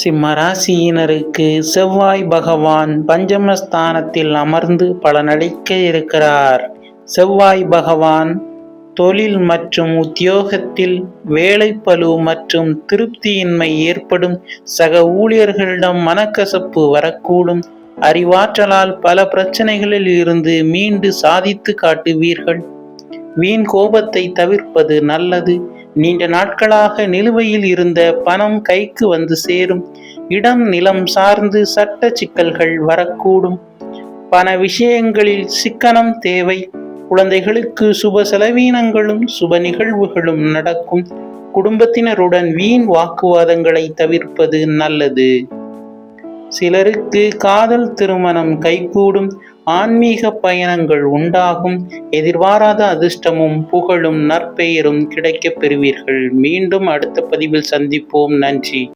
சிம்மராசியினருக்கு செவ்வாய் பகவான் பஞ்சமஸ்தானத்தில் அமர்ந்து பலனளிக்க இருக்கிறார். செவ்வாய் பகவான் தொழில் மற்றும் உத்தியோகத்தில் வேலைப்பளு மற்றும் திருப்தியின்மை ஏற்படும். சக ஊழியர்களிடம் மனக்கசப்பு வரக்கூடும். அறிவாற்றலால் பல பிரச்சனைகளில் இருந்து மீண்டு சாதித்து காட்டுவீர்கள். வீண் கோபத்தை தவிர்ப்பது நல்லது. நீண்ட நாட்களாக நிலுவையில் இருந்த பணம் கைக்கு வந்து சேரும். இடம் நிலம் சார்ந்து சட்ட சிக்கல்கள் வரக்கூடும். பண விஷயங்களில் சிக்கனம் தேவை. குழந்தைகளுக்கு சுப செலவீனங்களும் சுப நிகழ்வுகளும் நடக்கும். குடும்பத்தினருடன் வீண் வாக்குவாதங்களை தவிர்ப்பது நல்லது. சிலருக்கு காதல் திருமணம் கைகூடும். ஆன்மீக பயணங்கள் உண்டாகும். எதிர்பாராத அதிர்ஷ்டமும் புகழும் நற்பெயரும் கிடைக்கப் பெறுவீர்கள். மீண்டும் அடுத்த பதிவில் சந்திப்போம். நன்றி.